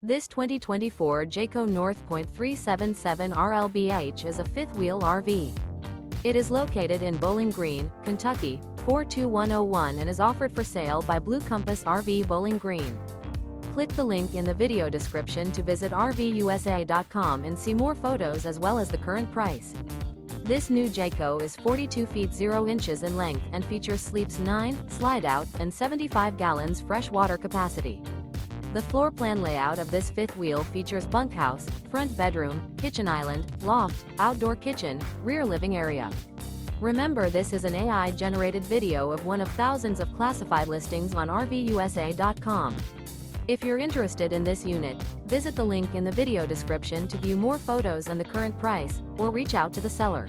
This 2024 Jayco North Point 377 RLBH is a fifth-wheel RV. It is located in Bowling Green, Kentucky, 42101 and is offered for sale by Blue Compass RV Bowling Green. Click the link in the video description to visit RVUSA.com and see more photos as well as the current price. This new Jayco is 42 feet 0 inches in length and features sleeps 9, slide-out, and 75 gallons fresh water capacity. The floor plan layout of this fifth wheel features bunkhouse, front bedroom, kitchen island, loft, outdoor kitchen, rear living area. Remember, this is an AI-generated video of one of thousands of classified listings on RVUSA.com. If you're interested in this unit, visit the link in the video description to view more photos and the current price, or reach out to the seller.